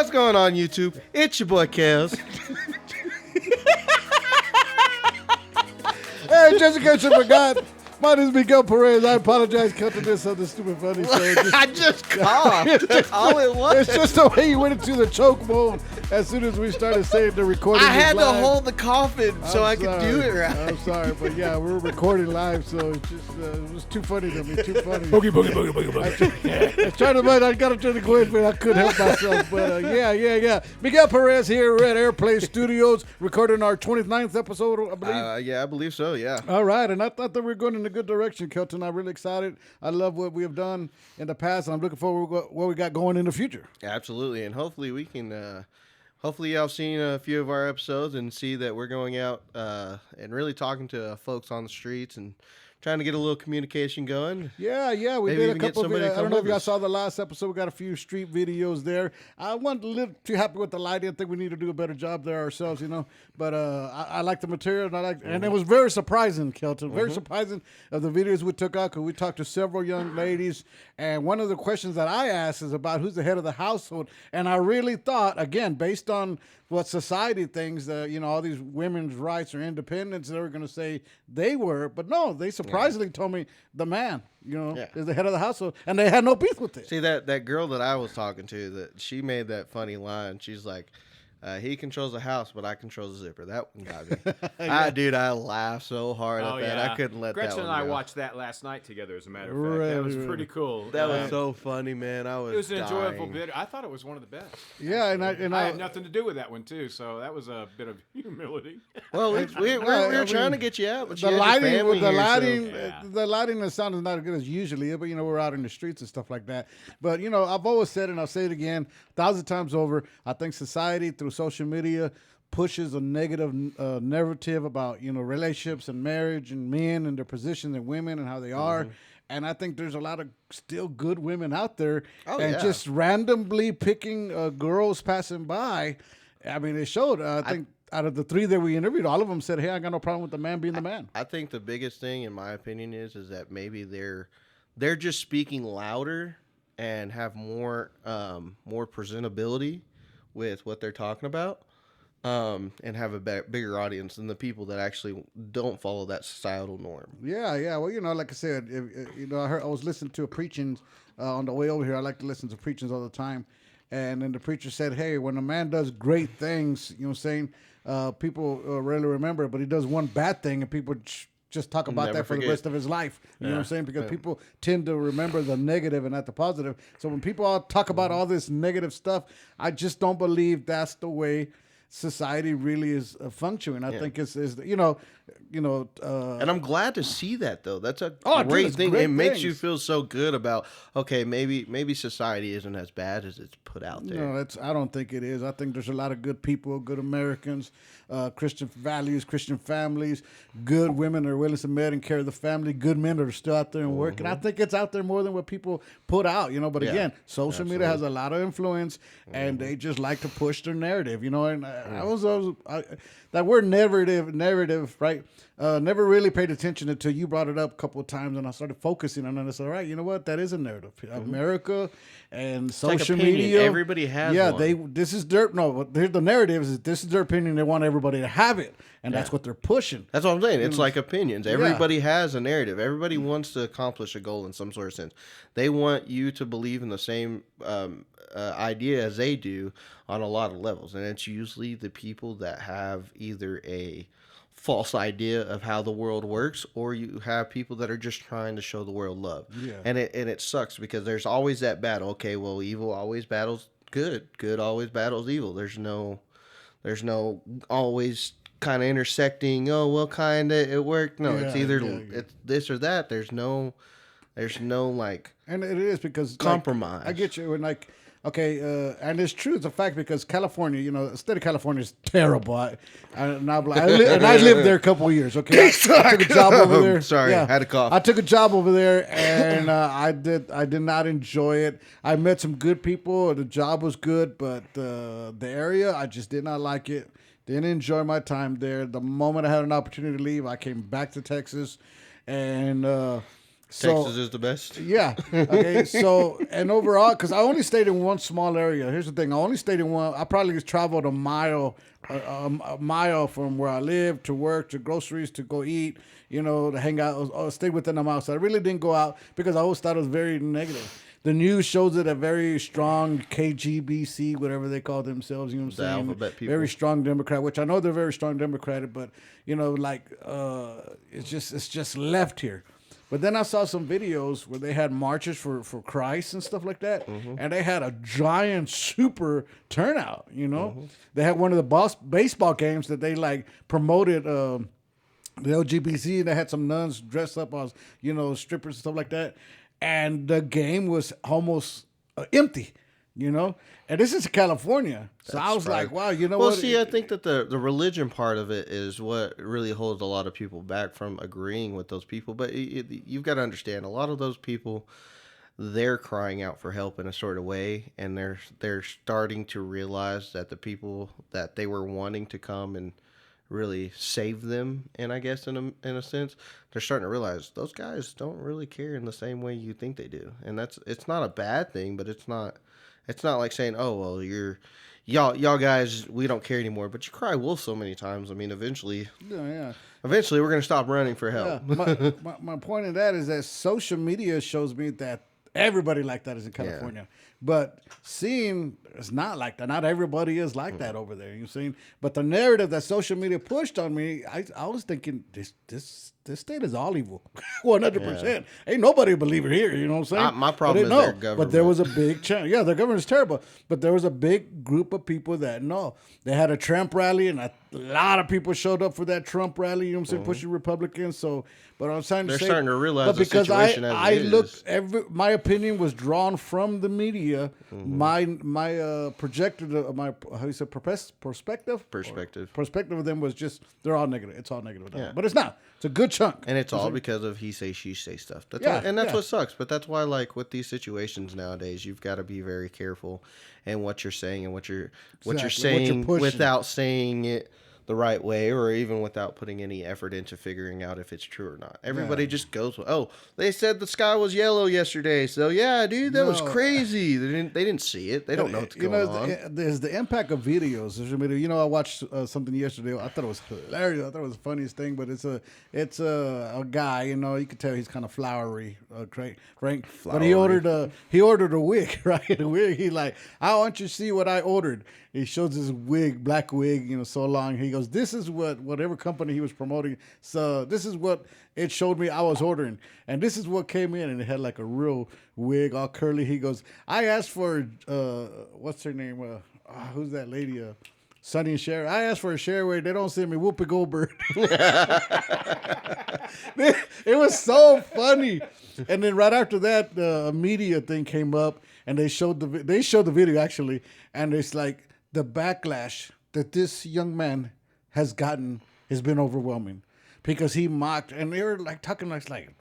What's going on, YouTube? It's your boy Kels. Hey, just in case you forgot, my name is Miguel Perez. I apologize for cutting this on the stupid funny show. I just coughed. That's all it was. It's just the way you went into the choke mode as soon as we started saying the recording. I had was to live. hold the coffin so I could do it right. I'm sorry, but yeah, we're recording live, so it's just it was too funny to me. Too funny. Boogie, boogie, boogie, boogie, boogie. I was trying to, I got to turn the quiz, but I couldn't help myself. But yeah. Miguel Perez here at Airplay Studios, recording our 29th episode, I believe. Yeah, I believe so, yeah. All right, and I thought that we were going in a good direction, Kelton. I'm really excited. I love what we have done in the past, and I'm looking forward to what we got going in the future. Absolutely, and hopefully we can, hopefully y'all seen a few of our episodes and see that we're going out and really talking to folks on the streets and trying to get a little communication going. Yeah, we Maybe did a even get couple of somebody to I don't come know if with y'all us. saw the last episode. We got a few street videos there. I wasn't a little too happy with the lighting. I think we need to do a better job there ourselves, But I like the material, and it was very surprising, Kelton. Very surprising of the videos we took out, because we talked to several young ladies, and one of the questions that I asked is about who's the head of the household, and I really thought, again, based on what society thinks, that all these women's rights or independence, they were going to say they were, but no, they surprisingly told me the man, is the head of the household, and they had no beef with it. See, that girl that I was talking to, that she made that funny line. She's like, he controls the house, but I control the zipper. That one got me. Dude, I laughed so hard at that. I couldn't let Gretchen that one and I go. watched that last night together, as a matter of fact. That was pretty cool. That was so funny, man. I was It was an dying. enjoyable bit. I thought it was one of the best. Yeah, and I had nothing to do with that one, too, so that was a bit of humility. Well, we were trying to get you out, but the you lighting, had your with the family lighting, here, so. the lighting and sound is not as good as usually, but we're out in the streets and stuff like that. But I've always said, and I'll say it again 1,000 times over, I think society through social media pushes a negative narrative about relationships and marriage and men and their positions and women and how they are. And I think there's a lot of still good women out there, just randomly picking girls passing by. I mean, it showed. I think out of the 3 that we interviewed, all of them said, "Hey, I got no problem with the man being the man." I think the biggest thing, in my opinion, is that maybe they're just speaking louder and have more presentability with what they're talking about. And have a bigger audience than the people that actually don't follow that societal norm. Yeah. Well, like I said, I was listening to a preaching on the way over here. I like to listen to preachings all the time. And then the preacher said, hey, when a man does great things, people rarely remember it, but he does one bad thing and people just talk about Never that for forget. the rest of his life. You know what I'm saying? Because people tend to remember the negative and not the positive. So when people all talk about all this negative stuff, I just don't believe that's the way society really is functioning. I think it's and I'm glad to see that, though. That's a dude, great it's thing. great It makes you things. feel so good about, okay, maybe society isn't as bad as it's put out there. No, I don't think it is. I think there's a lot of good people, good Americans, Christian values, Christian families, good women that are willing to marry and carry the family, good men that are still out there and work. And I think it's out there more than what people put out, But again, social media has a lot of influence, and they just like to push their narrative, And that word narrative, right? Never really paid attention until you brought it up a couple of times, and I started focusing on it. And I said, all right, you know what? That is a narrative. America and social opinion. media. Everybody has one. This is their, no, but here's the narrative is this is their opinion. They want everybody to have it. And that's what they're pushing. That's what I'm saying. It's like opinions. Everybody has a narrative. Everybody wants to accomplish a goal in some sort of sense. They want you to believe in the same idea as they do on a lot of levels. And it's usually the people that have either a false idea of how the world works, or you have people that are just trying to show the world love. Yeah. And it sucks because there's always that battle. Okay, well, evil always battles good. Good always battles evil. There's no always kind of intersecting. Oh, well, kind of it worked. No, it's either it's this or that. There's no like. And it is because compromise. I get you. And okay, and it's true. It's a fact because California, the state of California is terrible. I lived there a couple of years. Okay, I took a job over there. Sorry, I had a cough. I took a job over there, and I did not enjoy it. I met some good people. The job was good, but the area, I just did not like it. Didn't enjoy my time there. The moment I had an opportunity to leave, I came back to Texas, and So Texas is the best. yeah. Okay. So and overall, because I only stayed in one small area. Here's the thing: I only stayed in one. I probably just traveled a mile from where I live to work, to groceries, to go eat. You know, to hang out. I stayed within a mile. So I really didn't go out because I always thought it was very negative. The news shows it a very strong KGBC, whatever they call themselves. You know what I'm The saying? alphabet people. Very strong Democrat, which I know they're very strong Democratic, but you know, like it's just left here. But then I saw some videos where they had marches for Christ and stuff like that, and they had a giant super turnout. You know, they had one of the baseball games that they like promoted. The LGBT, and they had some nuns dressed up as, you know, strippers and stuff like that. And the game was almost empty, you know? And this is California. So I was like, wow, you know Well, what? see, I think that the religion part of it is what really holds a lot of people back from agreeing with those people. But you've got to understand, a lot of those people, they're crying out for help in a sort of way, and they're starting to realize that the people that they were wanting to come and really save them, and I guess in a sense, they're starting to realize those guys don't really care in the same way you think they do, and it's not a bad thing, but it's not like saying, oh well, y'all guys, we don't care anymore. But you cry wolf so many times. I mean, Yeah. eventually we're gonna stop running for Yeah. help. My point in that is that social media shows me that everybody like that is in California. But seeing it's not like that. Not everybody is like that over there. You see, but the narrative that social media pushed on me, I was thinking this state is all evil, 100%. Ain't nobody believe it here. You know what I'm saying? My problem is their government. But there was a big chance. Yeah, their government is terrible. But there was a big group of people that no, they had a Trump rally, and a lot of people showed up for that Trump rally. You know what I'm saying? Pushing Republicans. So, but I'm trying to They're say, starting to realize but the because situation as I it is. looked my opinion was drawn from the media. My projected my how you say perspective of them was just they're all negative. It's all negative, but it's not. It's a good chunk, and it's all because of he say she say stuff. That's Yeah, what sucks. But that's why, like with these situations nowadays, you've got to be very careful in what you're saying and what you're saying pushing. without saying it the right way, or even without putting any effort into figuring out if it's true or not. Everybody just goes, "Oh, they said the sky was yellow yesterday, so yeah, dude, that was crazy." They didn't see it. They don't know what's going on. There's the impact of videos. Social media. You know, I watched something yesterday. I thought it was hilarious. I thought it was the funniest thing. But it's a guy. You know, you could tell he's kind of flowery, Frank. But he ordered a wig, right? A wig. He like, I want you to see what I ordered. He shows his wig, black wig, you know, so long. He goes, this is whatever company he was promoting. So this is what it showed me I was ordering. And this is what came in. And it had like a real wig, all curly. He goes, I asked for, what's her name? Who's that lady? Sonny and Cher. I asked for a Cher wig. They don't send me Whoopi Goldberg. It was so funny. And then right after that, the media thing came up. And they showed the video actually. And it's like, the backlash that this young man has gotten has been overwhelming because he mocked, and they were like talking like, what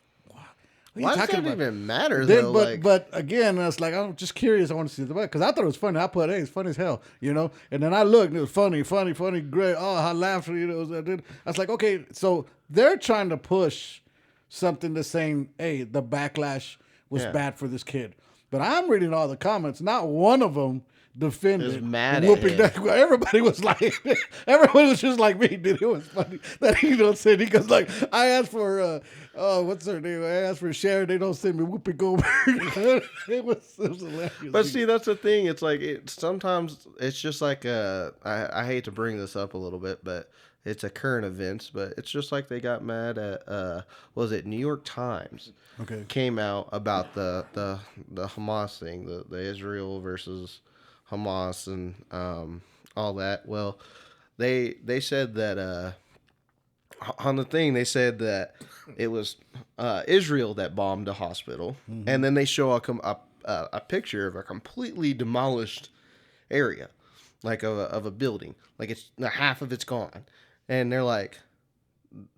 why does that even matter then, though? But again, I was like, I'm just curious. I want to see the back because I thought it was funny. I put, hey, it's funny as hell, you know. And then I looked, and it was funny, great. Oh, I laughed. You know, I was like, okay, so they're trying to push something that's saying, hey, the backlash was bad for this kid. But I'm reading all the comments. Not one of them defended. Mad at him. Everybody was just like me, dude. It was funny that he don't send me because like I asked for what's her name? I asked for Sharon. They don't send me Whoopi Goldberg. it was hilarious. But see, that's the thing. It's like sometimes it's just like I hate to bring this up a little bit, but it's a current events. But it's just like they got mad at what was it, New York Times? Okay. Came out about the Hamas thing, the Israel versus Hamas and all that. Well, they said that on the thing they said that it was Israel that bombed a hospital, and then they show a picture of a completely demolished area, like of a building, like it's half of it's gone, and they're like,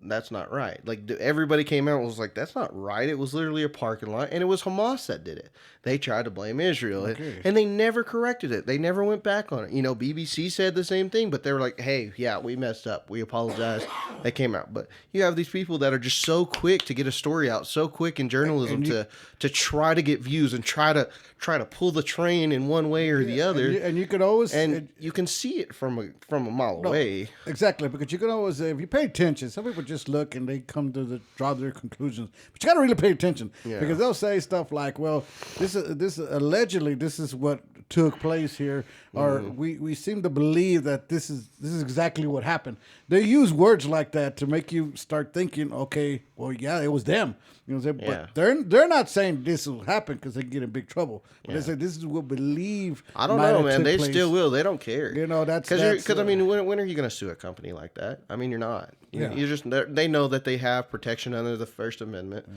that's not right. Like everybody came out and was like, that's not right. It was literally a parking lot, and it was Hamas that did it. They tried to blame Israel, Okay. and they never corrected it. They never went back on it. You know, BBC said the same thing, but they were like, hey, yeah, we messed up. We apologize. They came out. But you have these people that are just so quick to get a story out, so quick in journalism to try to get views and try to pull the train in one way or the other. And you could always you can see it from a mile away. Exactly, because you can always, if you pay attention, some people just look and they come to draw their conclusions. But you got to really pay attention because they'll say stuff like, "Well, this allegedly this is what took place here," or we seem to believe that this is exactly what happened. They use words like that to make you start thinking, "Okay, well, yeah, it was them." You know what I'm saying? But they're not saying this will happen because they get in big trouble. But they say this is what believe. I don't know, man. They still will. They don't care. You know, that's because I mean, when are you going to sue a company like that? I mean, you're not. You just they know that they have protection under the First Amendment.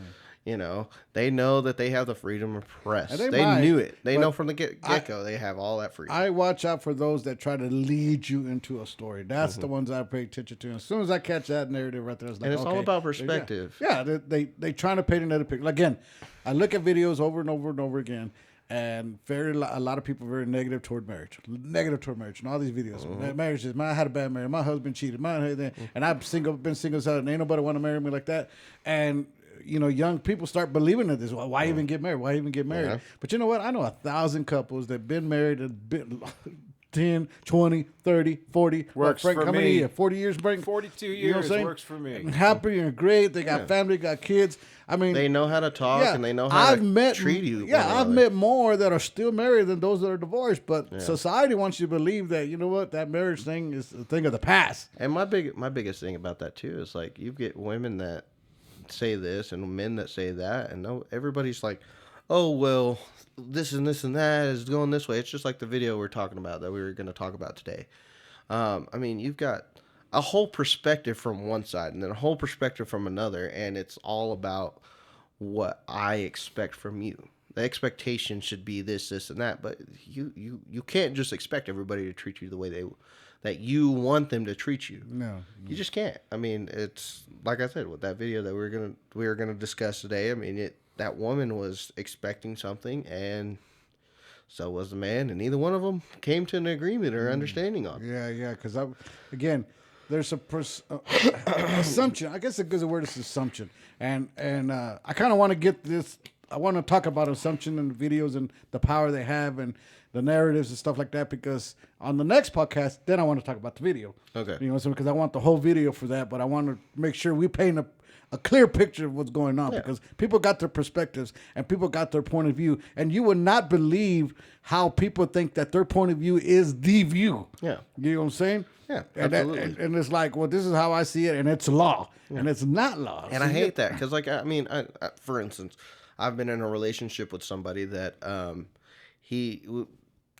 You know, they know that they have the freedom of press. They knew it. They know from the get-go they have all that freedom. I watch out for those that try to lead you into a story. That's the ones I pay attention to. As soon as I catch that narrative right there, it's like, and it's all about perspective. Yeah, they trying to paint another picture. Again, I look at videos over and over and over again, and a lot of people are very negative toward marriage. Negative toward marriage. And all these videos. Marriage is, I had a bad marriage. My husband cheated. And I've been single, and ain't nobody want to marry me like that. And you know, young people start believing in this. Well, why even get married? Why even get married? But you know what? I know 1,000 couples that been married and been 10, 20, 30, 40. Works Frank, for how me. many years? 40 years, Frank? 42 years, you know what I'm saying? works for me. And happy and great. They got family, got kids. I mean, they know how to talk and they know how to treat you. Yeah, I've met more that are still married than those that are divorced. But society wants you to believe that, you know what, that marriage thing is a thing of the past. And my biggest thing about that too is like you get women that say this and men that say that, and everybody's like, oh well, this and this and that is going this way. It's just like the video we're talking about that we were going to talk about today. I mean, you've got a whole perspective from one side and then a whole perspective from another, and it's all about what I expect from you. The expectation should be this, and that, but you can't just expect everybody to treat you the way that you want them to treat you. No. You just can't. I mean, it's like I said with that video that we were gonna discuss today. I mean, that woman was expecting something, and so was the man, and neither one of them came to an agreement or understanding on it. Yeah, because again, there's a assumption. I guess a good word is assumption, and I kind of want to get this. I want to talk about assumption in the videos and the power they have and the narratives and stuff like that, because on the next podcast, then I want to talk about the video. Okay. You know, so because I want the whole video for that, but I want to make sure we paint a clear picture of what's going on, because people got their perspectives and people got their point of view, and you would not believe how people think that their point of view is the view. Yeah. You know what I'm saying? Yeah, and absolutely. And it's like, well, this is how I see it, and it's law, and it's not law. And I hate that because, like, I mean, I, for instance, I've been in a relationship with somebody that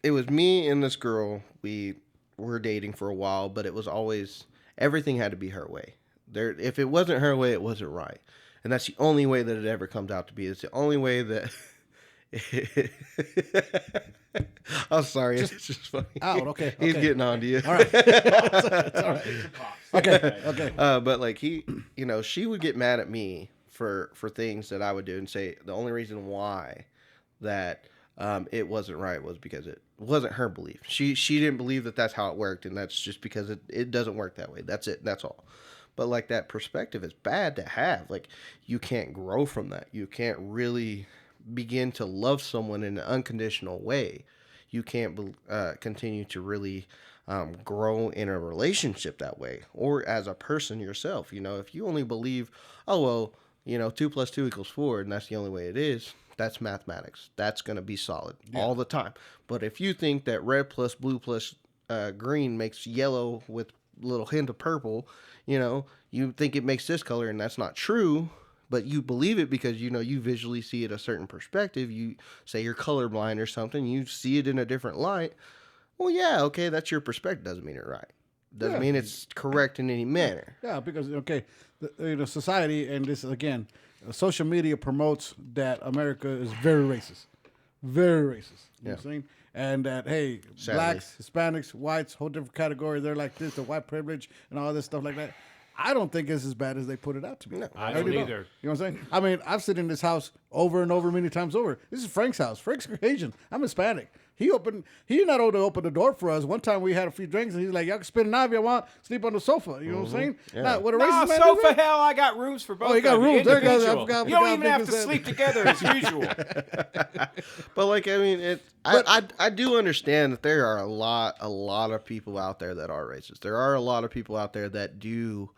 it was me and this girl. We were dating for a while, but it was always everything had to be her way. If it wasn't her way, it wasn't right, and that's the only way that it ever comes out to be. It's the only way that. I'm sorry, it's just funny. Out, okay. He's getting on to you. All right. It's all right. Okay. But like she would get mad at me for things that I would do and say the only reason why that it wasn't right was because it wasn't her belief. She didn't believe that that's how it worked, and that's just because it doesn't work that way. That's it. That's all. But like that perspective is bad to have. Like you can't grow from that. You can't really begin to love someone in an unconditional way. You can't continue to really grow in a relationship that way, or as a person yourself. You know, if you only believe, oh well, 2 + 2 = 4, and that's the only way it is. That's mathematics. That's going to be solid all the time. But if you think that red plus blue plus green makes yellow with a little hint of purple, you think it makes this color, and that's not true, but you believe it because, you visually see it a certain perspective. You say you're colorblind or something. You see it in a different light. Well, yeah, okay, that's your perspective. Doesn't mean it's right. Doesn't mean it's correct in any manner. Yeah, because, society, and this, again, social media promotes that America is very racist. Very racist. You know what I'm saying? And that, hey, Sadly. blacks, Hispanics, whites, whole different category. They're like this, the white privilege and all this stuff like that. I don't think it's as bad as they put it out to be. No, I really don't either. You know what I'm saying? I mean, I've sat in this house over and over many times over. This is Frank's house. Frank's Caucasian. I'm Hispanic. He's not able to open the door for us. One time we had a few drinks and he's like, y'all can spend the night if you want, sleep on the sofa. You know what I'm saying? Yeah. Now, what a No, racist man do sofa that? hell, I got rooms for both. you got of rooms. There goes- I individual. forgot- You don't forgot even have big to as that. sleep together as usual. But like, I mean, I do understand that there are a lot of people out there that are racist. There are a lot of people out there that do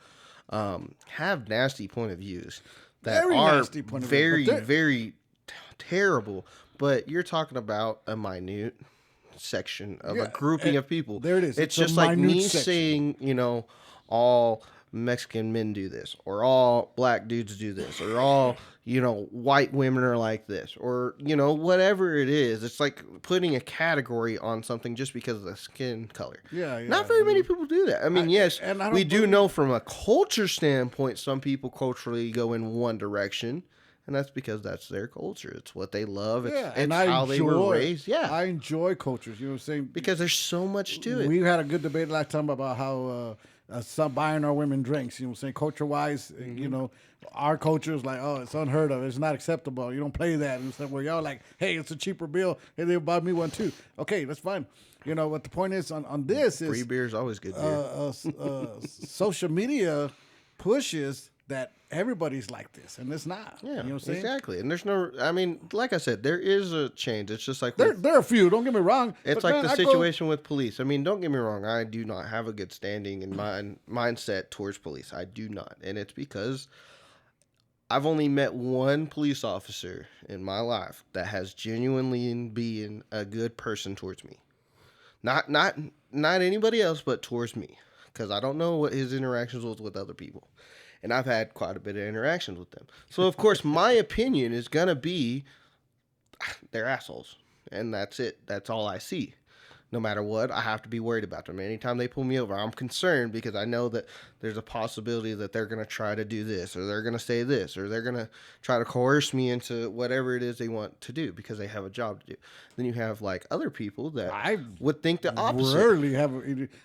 have nasty point of views that Very are nasty point of view, very, but they're- very terrible. But you're talking about a minute section of Yeah, a grouping of people. there it is. It's It's a just like minute me section. saying, all Mexican men do this, or all black dudes do this, or all, white women are like this, or, whatever it is. It's like putting a category on something just because of the skin color. Yeah. Not very many people do that. I mean, yes, and I don't we do believe- know from a culture standpoint, some people culturally go in one direction, and that's because that's their culture. It's what they love. It's and how they were raised. Yeah. I enjoy cultures. You know what I'm saying? Because there's so much to it. We had a good debate last time about how some buying our women drinks. You know what I'm saying? Culture wise, our culture is like, oh, it's unheard of. It's not acceptable. You don't play that. And stuff where y'all like, hey, it's a cheaper bill. Hey, they'll buy me one too. Okay, that's fine. What the point is on this is Free beer is always good beer. social media pushes that everybody's like this, and it's not. Yeah, you know what I'm saying? exactly. And there's no, I mean, like I said, there is a change. It's just like There are a few. Don't get me wrong. it's but like man, the I go- situation with police. I mean, don't get me wrong. I do not have a good standing in mindset towards police. I do not, and it's because I've only met one police officer in my life that has genuinely been a good person towards me. Not anybody else, but towards me, because I don't know what his interactions was with other people. And I've had quite a bit of interactions with them. So, of course, my opinion is going to be they're assholes. And that's it. That's all I see. No matter what, I have to be worried about them. Anytime they pull me over, I'm concerned because I know that there's a possibility that they're going to try to do this, or they're going to say this, or they're going to try to coerce me into whatever it is they want to do because they have a job to do. Then you have like other people that I would think the opposite. Rarely have.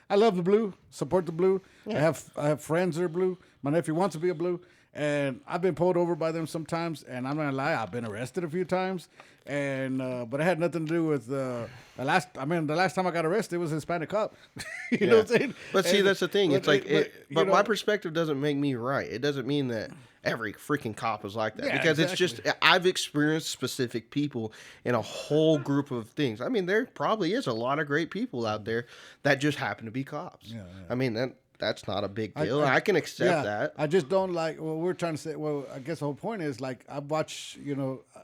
I love the blue. Support the blue. Yeah. I have friends that are blue. My nephew wants to be a blue, and I've been pulled over by them sometimes. And I'm not gonna lie, I've been arrested a few times, and but it had nothing to do with the last. I mean, the last time I got arrested, it was a Hispanic cop. you know what I'm saying? But see, that's the thing. It's like, but my perspective doesn't make me right. It doesn't mean that every freaking cop is like that. Yeah, Because exactly. it's just, I've experienced specific people in a whole group of things. I mean, there probably is a lot of great people out there that just happen to be cops. Yeah. I mean, that's not a big deal. I can accept that. I just don't like. Well, we're trying to say. Well, I guess the whole point is like I watch.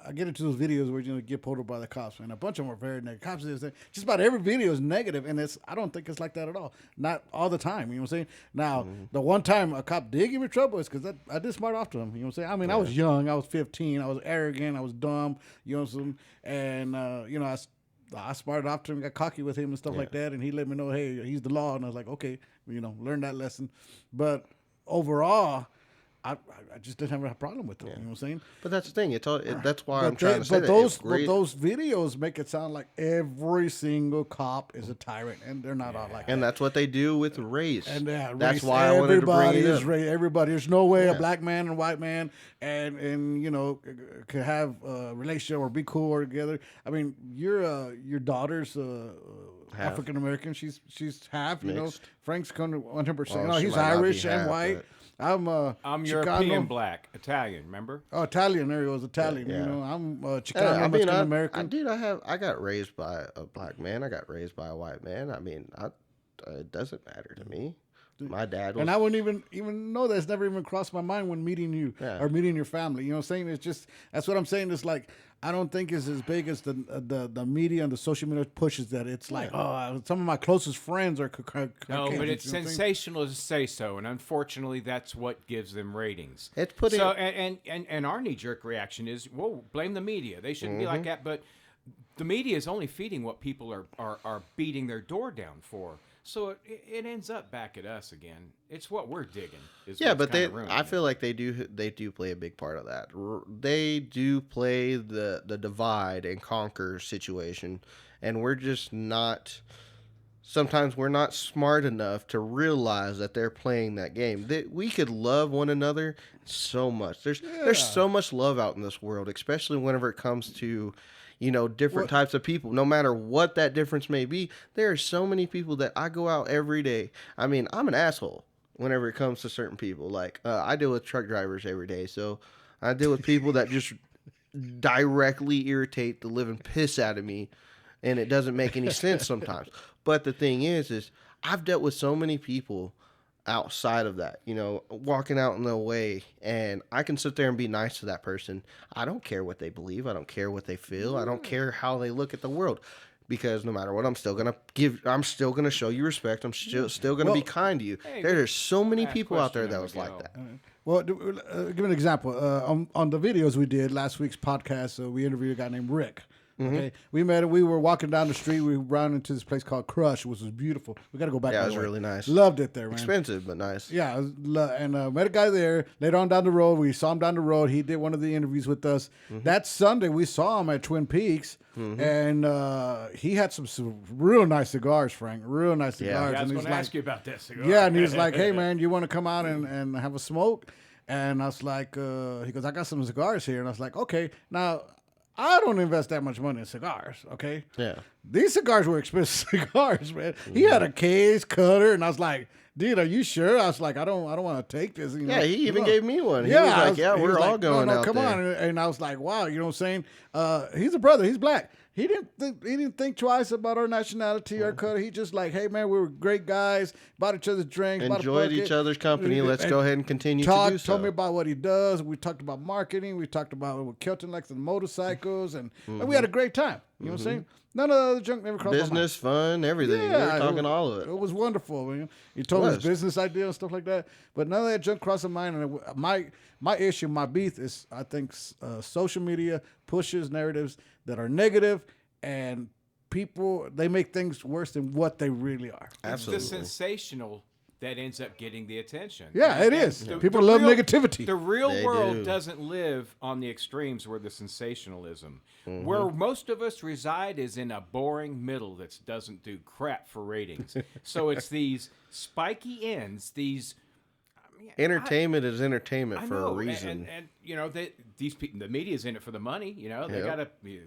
I get into those videos where get pulled over by the cops, and a bunch of them are very negative. Cops is just about every video is negative, and I don't think it's like that at all. Not all the time. You know what I'm saying? Now, the one time a cop did give me trouble is because I did smart off to him. You know what I'm saying? I mean, I was young. I was 15. I was arrogant. I was dumb. You know what I'm saying? And I smarted off to him, got cocky with him and stuff like that, and he let me know, hey, he's the law, and I was like, okay, learn that lesson. But overall, I just didn't have a problem with it. You know what I'm saying? But that's the thing. That's why I'm trying to say but that. those It's great. but those videos make it sound like every single cop is a tyrant, and they're not all like that. And that's what they do with race. And that's why I wanted to bring it up. Everybody. There's no way a black man and a white man and could have a relationship or be cool or together. I mean, your daughter's African American. She's half. Mixed. Frank's 100%. Well, she He's might not be Irish and half, white. but- I'm Chicago. European black, Italian, remember? Oh, Italian. There he was Italian. Yeah. I'm Yeah, Chicano, I mean, Mexican American. dude, I got raised by a black man. I got raised by a white man. I mean, it doesn't matter to me. My dad was. And I wouldn't even know that. It's never even crossed my mind when meeting you or meeting your family. You know what I'm saying? It's just, that's what I'm saying. It's like, I don't think it's as big as the media and the social media pushes that. It's like, some of my closest friends are No, but it's you know what I'm saying? sensational to say so, and unfortunately, that's what gives them ratings. It's putting. So, and our knee-jerk reaction is, whoa, blame the media. They shouldn't be like that. But the media is only feeding what people are beating their door down for. So it ends up back at us again. It's what we're digging. Yeah, but I feel like they do play a big part of that. They do play the divide and conquer situation, and we're just not sometimes we're not smart enough to realize that they're playing that game. That we could love one another so much. There's Yeah. so much love out in this world, especially whenever it comes to, different What? types of people. No matter what that difference may be, there are so many people that I go out every day. I mean, I'm an asshole whenever it comes to certain people. Like I deal with truck drivers every day, so I deal with people that just directly irritate the living piss out of me, and it doesn't make any sense sometimes. But the thing is I've dealt with so many people outside of that, walking out in the way, and I can sit there and be nice to that person. I don't care what they believe. I don't care what they feel. I don't care how they look at the world. Because no matter what, I'm still gonna show you respect. I'm still gonna be kind to you. Hey, There's so many last people out there question that and was we like go. that. Well, give an example. On the videos we did last week's podcast, we interviewed a guy named Rick. Okay, we met him. We were walking down the street. We ran into this place called Crush, which was beautiful. We got to go back. Yeah, by it the was way. really nice. Loved it there, man. Expensive, but nice. Yeah, and met a guy there. Later on down the road, we saw him down the road. He did one of the interviews with us. That Sunday, we saw him at Twin Peaks, and he had some real nice cigars, Frank. Real nice Yeah. cigars. Yeah, I was and going he's to like, ask you about this. yeah, and he was like, hey, man, you want to come out and have a smoke? And I was like, he goes, I got some cigars here. And I was like, okay. Now, I don't invest that much money in cigars, okay? Yeah. These cigars were expensive cigars, man. He had a case cutter, and I was like, dude, are you sure? I was like, I don't want to take this. Yeah, he even Look. gave me one. He Yeah, was I like, was- yeah, he we're was all like, going no, out come there. on. And I was like, wow, you know what I'm saying? He's a brother. He's black. He didn't think twice about our nationality, our color. He just like, hey man, we were great guys. Bought each other's drinks. bought a Enjoyed bucket, each other's company. Let's and go ahead and continue to do so. Told me about what he does. We talked about marketing. We talked about what Kelton likes the motorcycles, and we had a great time. You know what I'm saying? None of the other junk never crossed Business, fun, everything. We were talking all of it. It was wonderful. Man. He told me his was. business idea and stuff like that. But none of that junk crossed my mind. And my issue, my beef is, I think, social media pushes narratives that are negative, and people, they make things worse than what they really are. Absolutely. It's the sensational that ends up getting the attention. Yeah, it And is. People love negativity. The real They world do. doesn't live on the extremes where the sensationalism. Mm-hmm. Where most of us reside is in a boring middle that doesn't do crap for ratings. So it's these spiky ends, these Entertainment is entertainment I for know, a reason. and these people, the media's in it for the money. You know, they Yep.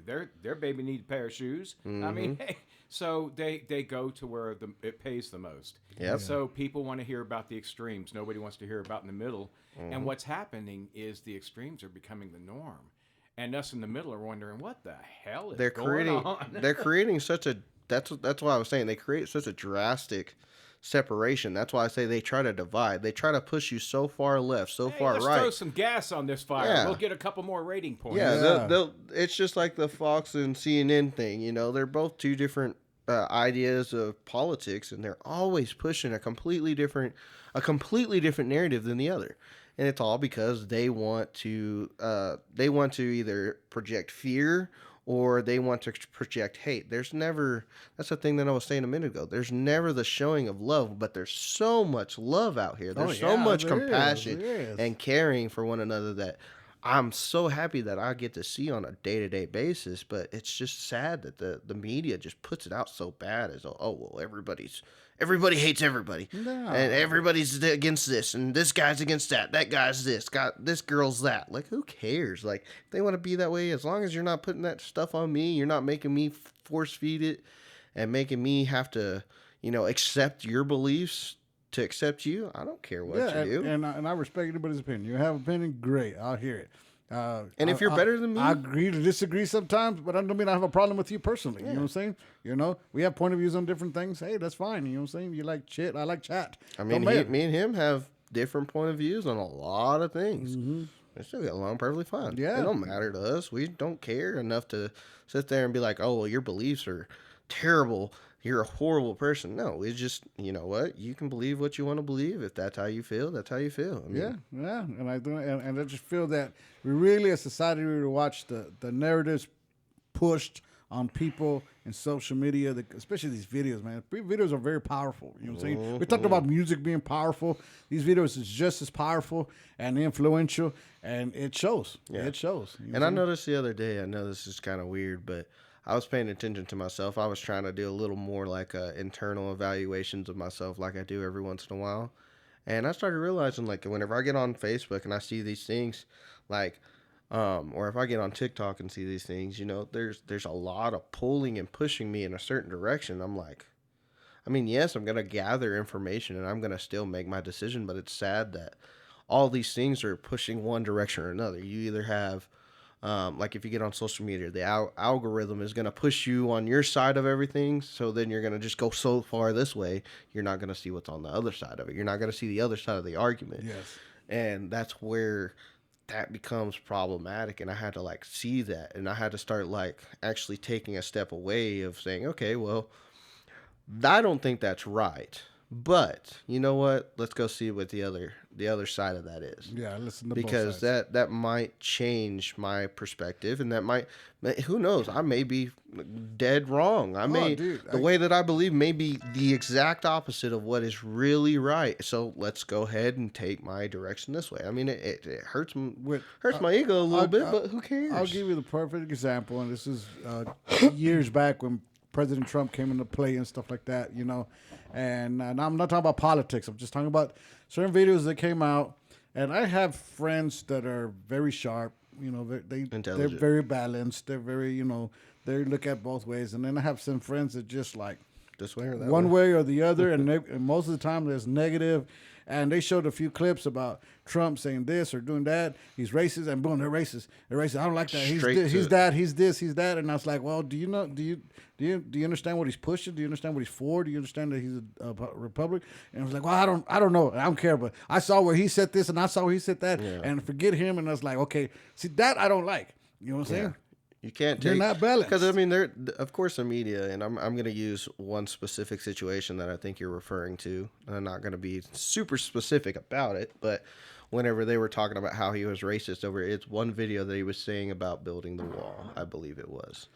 gotta their baby need a pair of shoes. I Mm-hmm. mean, hey, so they go to where it pays the most. Yep. So people want to hear about the extremes. Nobody wants to hear about in the middle. Mm-hmm. And what's happening is the extremes are becoming the norm, and us in the middle are wondering what the hell is they're going creating on. they're creating such a that's why I was saying they create such a drastic separation. That's why I say they try to divide. They try to push you so far left, so Hey, far let's right. throw some gas on this fire. Yeah. We'll get a couple more rating points. Yeah, Yeah. They'll, it's just like the Fox and CNN thing. They're both two different ideas of politics, and they're always pushing a completely different narrative than the other. And it's all because they want to either project fear or they want to project hate. That's the thing that I was saying a minute ago. There's never the showing of love, but there's so much love out here. There's so yeah, much there is, compassion there is. and caring for one another that I'm so happy that I get to see on a day-to-day basis. But it's just sad that the media just puts it out so bad as, well, everybody hates everybody. No. And everybody's against this, and this guy's against that. That guy's this. This girl's that. Like, who cares? Like, if they want to be that way, as long as you're not putting that stuff on me, you're not making me force feed it and making me have to, accept your beliefs to accept you. I don't care what you do. And I respect anybody's opinion. You have an opinion, great. I'll hear it. And if you're better than me? I agree to disagree sometimes, but I don't mean I have a problem with you personally. You know what I'm saying? We have point of views on different things. Hey, that's fine. You know what I'm saying? You like chit, I like chat. I mean, Don't matter. me and him have different point of views on a lot of things. We still get along perfectly fine. Yeah. It don't matter to us. We don't care enough to sit there and be like, oh, well, your beliefs are terrible. You're a horrible person. No, it's just, you know what? You can believe what you want to believe. If that's how you feel, that's how you feel. I mean, Yeah. And I just feel that we really, as a society, we watch the narratives pushed on people in social media, especially these videos, man. Videos are very powerful. You know what I'm saying? We talked about music being powerful. These videos is just as powerful and influential, and it shows. Yeah. It shows. And I noticed the other day, I know this is kind of weird, but I was paying attention to myself. I was trying to do a little more like internal evaluations of myself like I do every once in a while. And I started realizing, like, whenever I get on Facebook and I see these things, like, or if I get on TikTok and see these things, there's a lot of pulling and pushing me in a certain direction. I'm like, I mean, yes, I'm going to gather information and I'm going to still make my decision, but it's sad that all these things are pushing one direction or another. You either have, like if you get on social media, the algorithm is going to push you on your side of everything. So then you're going to just go so far this way. You're not going to see what's on the other side of it. You're not going to see the other side of the argument. Yes. And that's where that becomes problematic. And I had to like see that. And I had to start like actually taking a step away of saying, okay, well, I don't think that's right. But you know what? Let's go see what the other side of that is. Yeah, listen to because both sides. that might change my perspective, and that might, who knows? I may be dead wrong. The way that I believe may be the exact opposite of what is really right. So let's go ahead and take my direction this way. I mean, it hurts my ego a little bit, but who cares? I'll give you the perfect example, and this is years back when President Trump came into play and stuff like that, and I'm not talking about politics. I'm just talking about certain videos that came out, and I have friends that are very sharp. They're very balanced. They're very, they look at both ways, and then I have some friends that just like this way or that one way or the other, and most of the time there's negative. And they showed a few clips about Trump saying this or doing that. He's racist, and boom, they're racist. They're racist. I don't like that. He's that. He's this. He's that. And I was like, well, do you understand what he's pushing? Do you understand what he's for? Do you understand that he's a Republic? And I was like, well, I don't know. I don't care. But I saw where he said this, and I saw where he said that, and forget him. And I was like, okay, see that I don't like. You know what I'm saying? You can't take. They're not balanced. Because I mean, they're of course the media, and I'm going to use one specific situation that I think you're referring to. I'm not going to be super specific about it, but whenever they were talking about how he was racist over it's one video that he was saying about building the wall, I believe it was,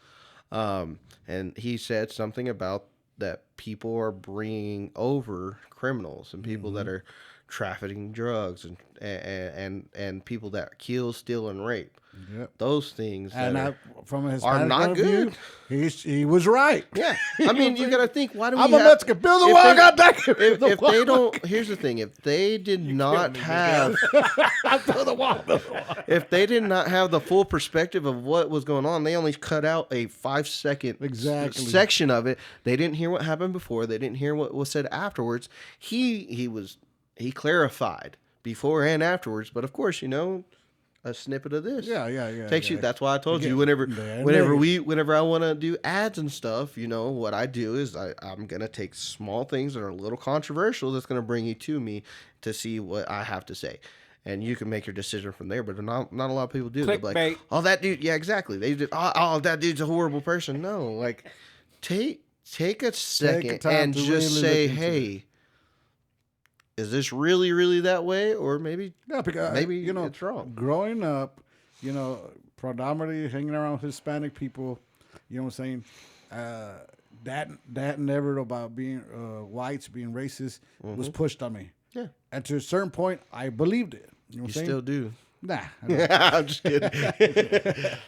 and he said something about that people are bringing over criminals and people that are trafficking drugs and people that kill, steal, and rape. Yep. Those things from a are not good. He was right. Yeah, I mean, you got to think. Why do we? I'm a Mexican. Build the wall. I got that. If they don't, here's the thing: if they did not have, build the wall. If they did not have the full perspective of what was going on, they only cut out a 5-second section of it. They didn't hear what happened before. They didn't hear what was said afterwards. He clarified before and afterwards, but of course, a snippet of this. Yeah. Takes you. That's why I told you whenever I want to do ads and stuff, what I do is I'm gonna take small things that are a little controversial that's gonna bring you to me to see what I have to say, and you can make your decision from there. But not a lot of people do. They're like, oh, that dude. Yeah, exactly. They just that dude's a horrible person. No, like take a second and just say, hey. Is this really, really that way? Or maybe it's wrong. Growing up, predominantly hanging around Hispanic people, you know what I'm saying? That narrative about being whites being racist was pushed on me. Yeah. And to a certain point, I believed it. You know what I'm saying? Still do. Nah. I'm just kidding.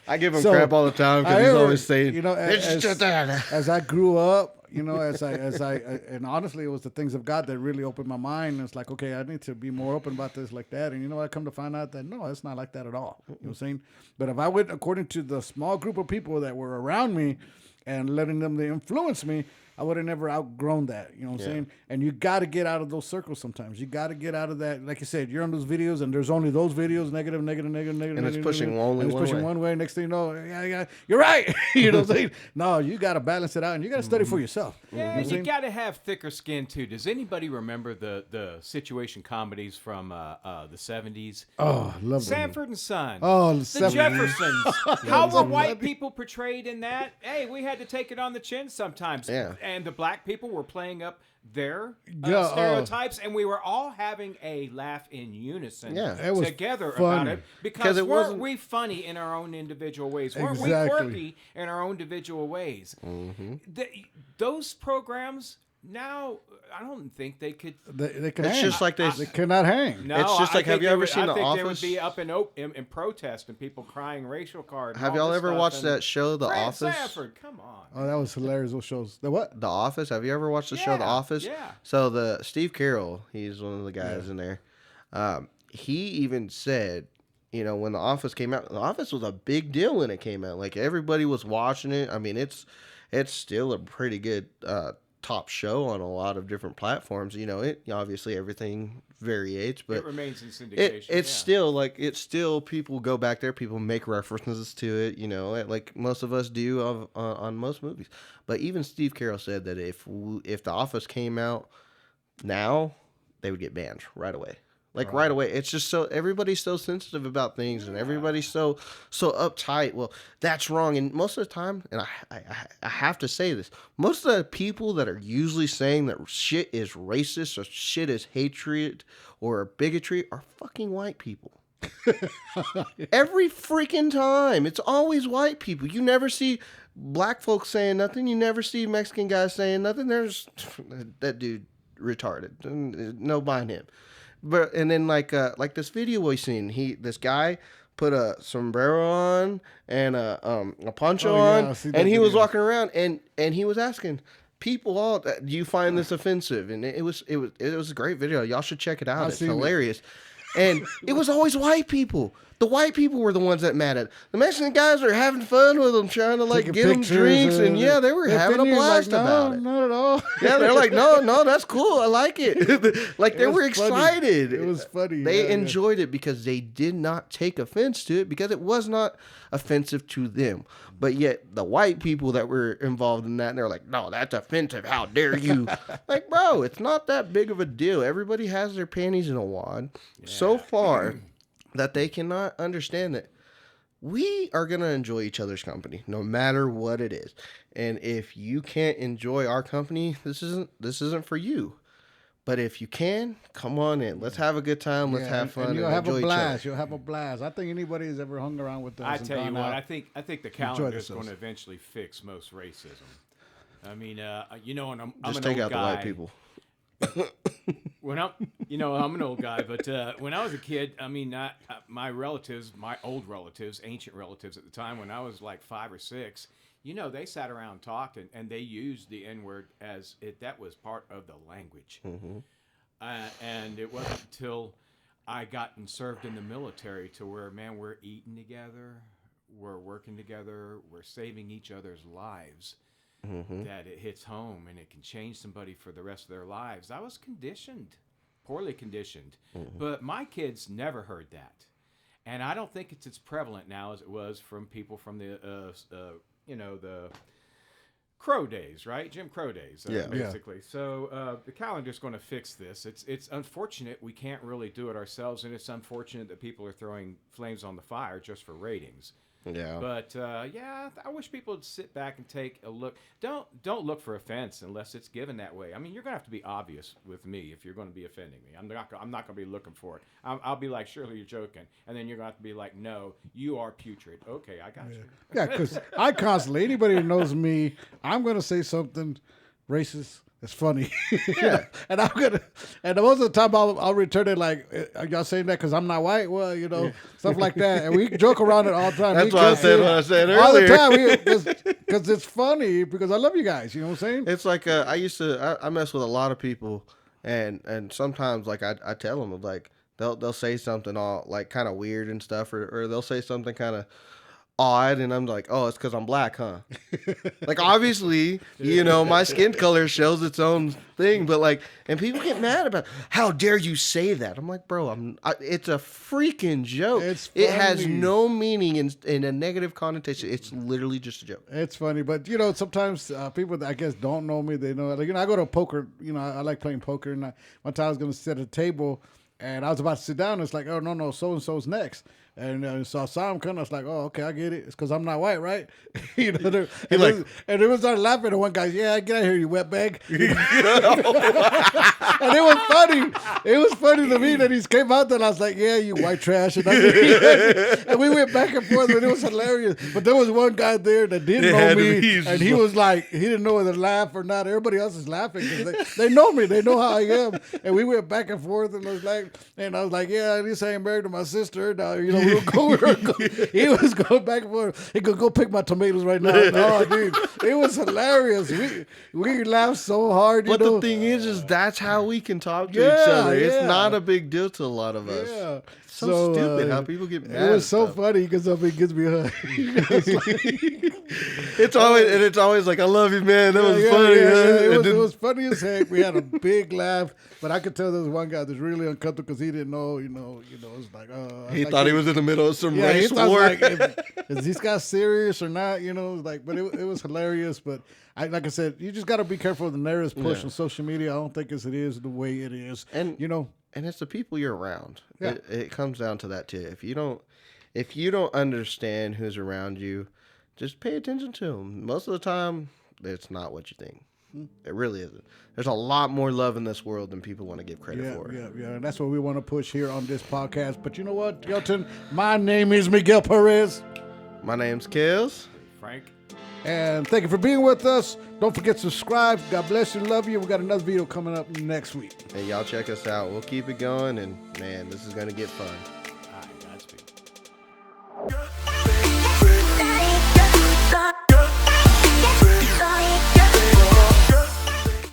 I give him crap all the time because he's always saying, as I grew up, as I and honestly, it was the things of God that really opened my mind. And it's like, okay, I need to be more open about this like that. And I come to find out that no, it's not like that at all. You know what I'm saying? But if I went according to the small group of people that were around me and letting them influence me, I would have never outgrown that. You know what I'm saying? And you got to get out of those circles sometimes. You got to get out of that. Like you said, you're on those videos, and there's only those videos, negative. And it's pushing one way. Next thing you know, yeah, you're right. You know what I'm saying? No, you got to balance it out, and you got to study for yourself. Yeah, you got to have thicker skin, too. Does anybody remember the situation comedies from the 70s? Oh, I love Sanford and Son. Oh, the Jeffersons. How were white people portrayed in that? Hey, we had to take it on the chin sometimes. Yeah. and the black people were playing up their Yeah, stereotypes, and we were all having a laugh in unison Yeah. It was together funny. about it Because because it weren't wasn't- we funny in our own individual ways? Weren't we Exactly. quirky in our own individual ways? Those programs now, I don't think they could. They can It's hang. just like they cannot hang. No, It's just I like, have think you they ever would- seen I The think they Office? would be up in protest and people crying racial card. and Have all y'all this ever stuff, watched and that show, The Fred Office? Sanford, come on. Oh, that was hilarious. Those shows. The what? The Office. Have you ever watched the show The Yeah, Office? yeah. So the Steve Carroll, he's one of the guys in there. He even said, you know, when The Office came out, The Office was a big deal when it came out. Like everybody was watching it. I mean, it's still a pretty good top show on a lot of different platforms. You know, it obviously everything variates, but It remains in syndication. it's still people go back there, people make references to it, you know, like most of us do on most movies. But even Steve Carroll said that if The Office came out now, they would get banned right away. Like right away. It's just so everybody's so sensitive about things, and everybody's so uptight. Well, that's wrong. And most of the time, and I have to say this, most of the people that are usually saying that shit is racist or shit is hatred or bigotry are fucking white people. Every freaking time. It's always white people. You never see black folks saying nothing. You never see Mexican guys saying nothing. There's that dude retarded. No buying him. But and then like this video we seen, this guy put a sombrero on and a poncho on, I see that and he was video. walking around and he was asking people all, do you find this offensive? And it was a great video. Y'all should check it out. It's seen it. hilarious. And it was always white people. The white people were the ones that mad at it. The Mexican guys are having fun with them, trying to like Taking get them pictures drinks, and yeah, they were the having a opinion blast like, about no, it. Not at all. Yeah, they're like, no, that's cool. I like it. Like they was were funny. excited. It was funny. They Yeah. enjoyed it because they did not take offense to it because it was not offensive to them. But yet the white people that were involved in that, they're like, no, that's offensive. How dare you? Like, bro, it's not that big of a deal. Everybody has their panties in a wad so far that they cannot understand that we are going to enjoy each other's company no matter what it is. And if you can't enjoy our company, this isn't for you. But if you can, come on in. Let's have a good time. Let's have fun. And you'll and have enjoy a each blast. other. You'll have a blast. I think anybody who's ever hung around with us. I and tell you gone what, out, I think the calendar is themselves. going to eventually fix most racism. I mean, you know, and I'm Just an take old out guy. the white people. When I'm an old guy, but when I was a kid, I mean, my relatives, my old relatives, ancient relatives at the time, when I was like 5 or 6, you know, they sat around and talked, and they used the N-word as that was part of the language. Mm-hmm. And it wasn't until I got and served in the military to where, man, we're eating together, we're working together, we're saving each other's lives. Mm-hmm. That it hits home and it can change somebody for the rest of their lives. I was conditioned, poorly conditioned, but my kids never heard that, and I don't think it's as prevalent now as it was from people from the the Crow days, right? Jim Crow days, Yeah. basically. So the calendar's going to fix this. It's unfortunate we can't really do it ourselves, and it's unfortunate that people are throwing flames on the fire just for ratings. Yeah. But yeah, I wish people would sit back and take a look. Don't look for offense unless it's given that way. I mean, you're gonna have to be obvious with me if you're gonna be offending me. I'm not gonna be looking for it. I'll be like, surely you're joking, and then you're gonna have to be like, no, you are putrid. Okay, I got you. Yeah, because I constantly, anybody who knows me, I'm going to say something racist. It's funny. Yeah. and most of the time I'll return it like, are y'all saying that because I'm not white? Well, you know, stuff like that. And we joke around it all the time. That's what I said when I said all earlier. the time because it's funny because I love you guys. You know what I'm saying? It's like I mess with a lot of people, and sometimes like I tell them like they'll say something all like kind of weird and stuff, or they'll say something kind of odd, and I'm like, oh, it's because I'm black, huh? Like obviously, you know, my skin color shows its own thing, but like, and people get mad about, how dare you say that? I'm like, bro, it's a freaking joke. It has funny. no meaning in a negative connotation. It's literally just a joke. It's funny, but you know, sometimes people that I guess don't know me, they know. Like, you know, I go to poker. You know, I like playing poker, and one time I was going to sit at a table, and I was about to sit down. And it's like, oh no, so and so's next. And so I saw him coming. I was like, "Oh, okay, I get it. It's because I'm not white, right?" And they was started laughing. And one guy, "Yeah, get out of here, you wetbag." And it was funny. It was funny to me that he came out there. And I was like, "Yeah, you white trash." And we went back and forth, and it was hilarious. But there was one guy there that didn't know me, and he was like, he didn't know whether to laugh or not. Everybody else is laughing because they know me. They know how I am. And we went back and forth, and I was like, "Yeah, this ain't married to my sister." Now, we'll go. He was going back and forth. He could go pick my tomatoes right now. Oh, dude, it was hilarious. We laughed so hard. But the thing is that's how we can talk to each other. It's not a big deal to a lot of us. Yeah. It's so stupid how people get mad. It was so funny because he gives me a hug. It's always like, "I love you, man. That was funny." It was funny as heck. We had a big laugh, but I could tell there was one guy that's really uncomfortable because he didn't know. It's like, he thought he was in the middle of some race he war. Like, is this guy serious or not? But it was hilarious. But like I said, you just got to be careful of the narratives pushed on social media. I don't think it is the way it is. And it's the people you're around. Yeah. It comes down to that too. If you don't understand who's around you, just pay attention to them. Most of the time, it's not what you think. It really isn't. There's a lot more love in this world than people want to give credit for. Yeah. And that's what we want to push here on this podcast. But you know what, Gelton? My name is Miguel Perez. My name's Kels. Frank. And thank you for being with us. Don't forget to subscribe. God bless you. Love you. We got another video coming up next week. Hey, y'all check us out. We'll keep it going. And, man, this is going to get fun.